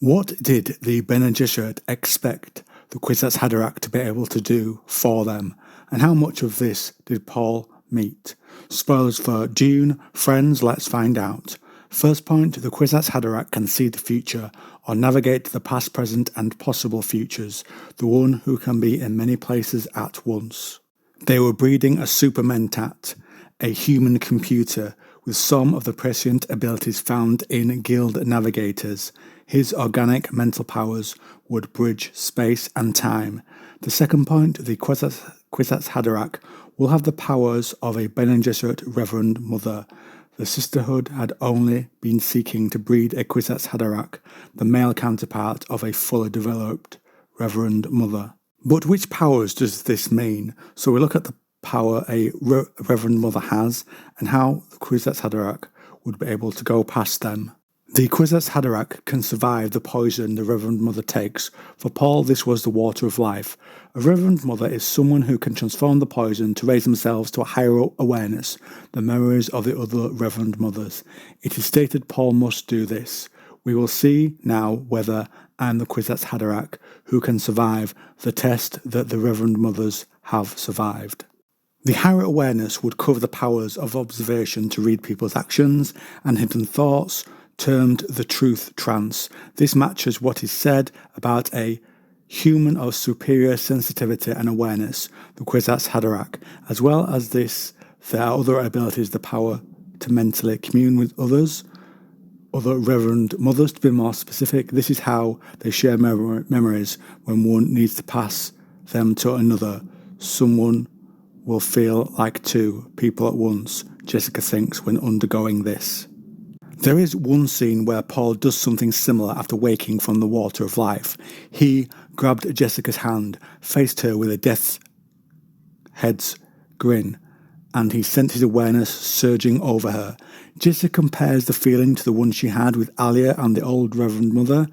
What did the Bene Gesserit expect the Kwisatz Haderach to be able to do for them, and how much of this did Paul meet? Spoilers for Dune, friends, let's find out. First point, the Kwisatz Haderach can see the future, or navigate the past, present, and possible futures, the one who can be in many places at once. They were breeding a supermentat, a human computer, with some of the prescient abilities found in guild navigators. His organic mental powers would bridge space and time. The second point, the Kwisatz Haderach will have the powers of a Bene Gesserit Reverend Mother. The sisterhood had only been seeking to breed a Kwisatz Haderach, the male counterpart of a fully developed Reverend Mother. But which powers does this mean? So we look at the power a Reverend Mother has and how the Kwisatz Haderach would be able to go past them. The Kwisatz Haderach can survive the poison the Reverend Mother takes. For Paul, this was the water of life. A Reverend Mother is someone who can transform the poison to raise themselves to a higher awareness, the memories of the other Reverend Mothers. It is stated Paul must do this. We will see now whether I'm the Kwisatz Haderach who can survive the test that the Reverend Mothers have survived. The higher awareness would cover the powers of observation to read people's actions and hidden thoughts, termed the truth trance. This matches what is said about a human of superior sensitivity and awareness, the Kwisatz Haderach. As well as this, there are other abilities, the power to mentally commune with others, other Reverend Mothers. To be more specific, this is how they share memories when one needs to pass them to another. Someone will feel like two people at once, Jessica thinks when undergoing this. There is one scene where Paul does something similar after waking from the water of life. He grabbed Jessica's hand, faced her with a death's head's grin, and he sent his awareness surging over her. Jessica compares the feeling to the one she had with Alia and the old Reverend Mother,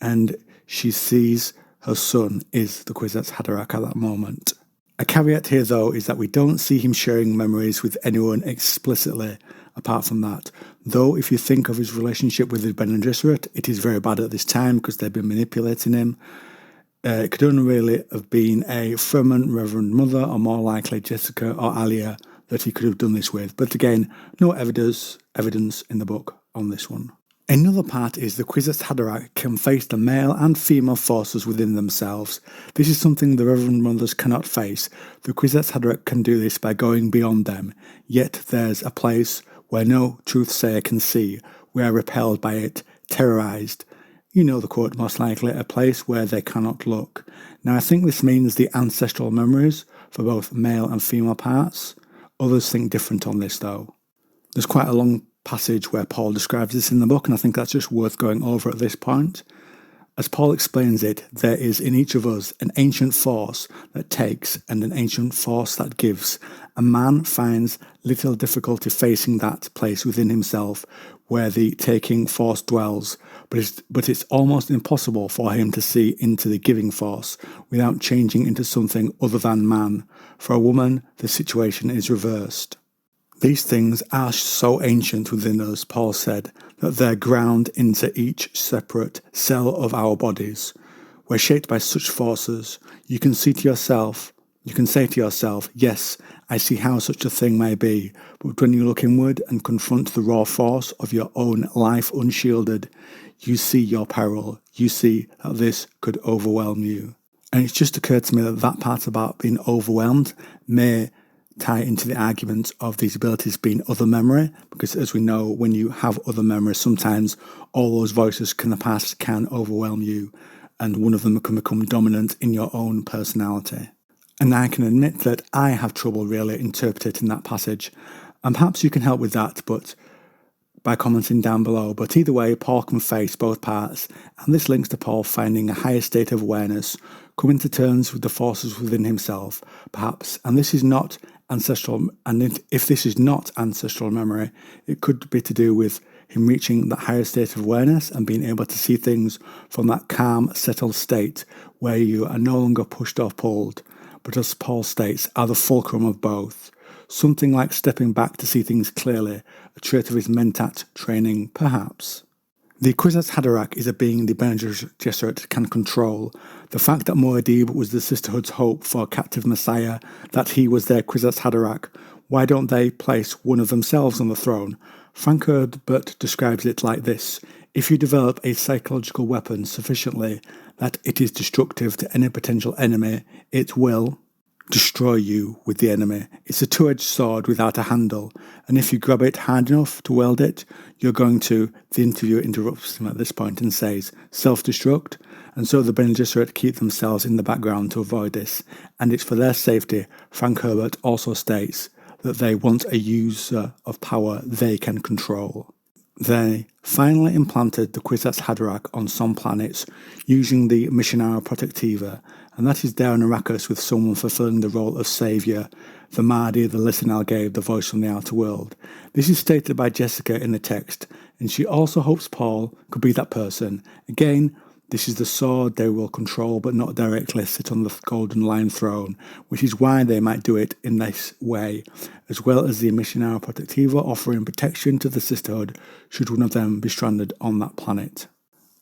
and she sees her son is the Kwisatz Haderach at that moment. A caveat here, though, is that we don't see him sharing memories with anyone explicitly apart from that. Though, if you think of his relationship with the Bene Gesserit, it is very bad at this time because they've been manipulating him. It could only really have been a fervent Reverend Mother, or more likely Jessica or Alia, that he could have done this with. But again, no evidence in the book on this one. Another part is the Kwisatz Haderach can face the male and female forces within themselves. This is something the Reverend Mothers cannot face. The Kwisatz Haderach can do this by going beyond them. Yet there's a place where no truth-sayer can see. We are repelled by it, terrorized. You know the quote, most likely, a place where they cannot look. Now I think this means the ancestral memories for both male and female parts. Others think different on this though. There's quite a long passage where Paul describes this in the book, and I think that's just worth going over at this point. As Paul explains it, there is in each of us an ancient force that takes and an ancient force that gives. A man finds little difficulty facing that place within himself where the taking force dwells, but it's almost impossible for him to see into the giving force without changing into something other than man. For a woman, the situation is reversed. These things are so ancient within us, Paul said, that they're ground into each separate cell of our bodies. We're shaped by such forces. You can say to yourself, yes, I see how such a thing may be, but when you look inward and confront the raw force of your own life unshielded, you see your peril. You see that this could overwhelm you. And it's just occurred to me that that part about being overwhelmed may tie into the argument of these abilities being other memory, because as we know, when you have other memories, sometimes all those voices in the past can overwhelm you, and one of them can become dominant in your own personality. And I can admit that I have trouble really interpreting that passage, and perhaps you can help with that, but by commenting down below. But either way, Paul can face both parts, and this links to Paul finding a higher state of awareness, coming to terms with the forces within himself, perhaps. And this is not ancestral, and if this is not ancestral memory, it could be to do with him reaching that higher state of awareness and being able to see things from that calm, settled state where you are no longer pushed or pulled, but as Paul states, are the fulcrum of both. Something like stepping back to see things clearly, a trait of his mentat training, perhaps. The Kwisatz Haderach is a being the Bene Gesserit can control. The fact that Muad'Dib was the Sisterhood's hope for a captive messiah, that he was their Kwisatz Haderach, why don't they place one of themselves on the throne? Frank Herbert describes it like this: if you develop a psychological weapon sufficiently that it is destructive to any potential enemy, it will destroy you with the enemy. It's a two-edged sword without a handle, and if you grab it hard enough to wield it, you're going to... The interviewer interrupts him at this point and says, self-destruct, and so the Bene Gesserit keep themselves in the background to avoid this, and it's for their safety. Frank Herbert also states that they want a user of power they can control. They finally implanted the Kwisatz Haderach on some planets using the Missionara Protectiva, and that is there on Arrakis with someone fulfilling the role of saviour, the Mahdi the listener gave the voice from the outer world. This is stated by Jessica in the text, and she also hopes Paul could be that person. Again, this is the sword they will control but not directly sit on the golden lion throne, which is why they might do it in this way, as well as the Missionara Protectiva offering protection to the Sisterhood should one of them be stranded on that planet.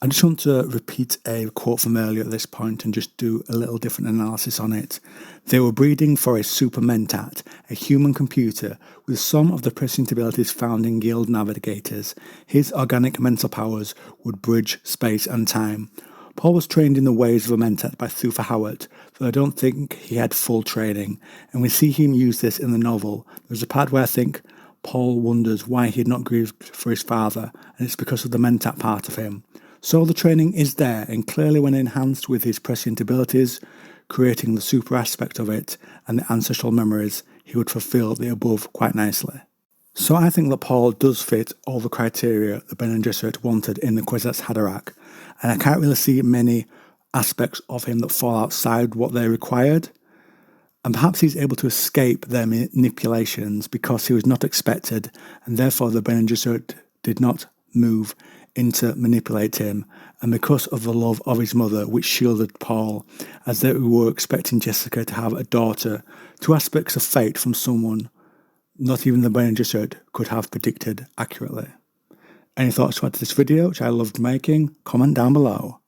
I just want to repeat a quote from earlier at this point and just do a little different analysis on it. They were breeding for a super mentat, a human computer with some of the prescient abilities found in guild navigators. His organic mental powers would bridge space and time. Paul was trained in the ways of a mentat by Thufir Hawat, though I don't think he had full training, and we see him use this in the novel. There's a part where I think Paul wonders why he had not grieved for his father, and it's because of the mentat part of him. So the training is there, and clearly when enhanced with his prescient abilities, creating the super aspect of it and the ancestral memories, he would fulfill the above quite nicely. So I think that Paul does fit all the criteria the Bene Gesserit wanted in the Kwisatz Haderach, and I can't really see many aspects of him that fall outside what they required, and perhaps he's able to escape their manipulations because he was not expected, and therefore the Bene Gesserit did not move in to manipulate him, and because of the love of his mother which shielded Paul, as they were expecting Jessica to have a daughter, two aspects of fate from someone not even the Bene Gesserit could have predicted accurately. Any thoughts to add to this video, which I loved making? Comment down below.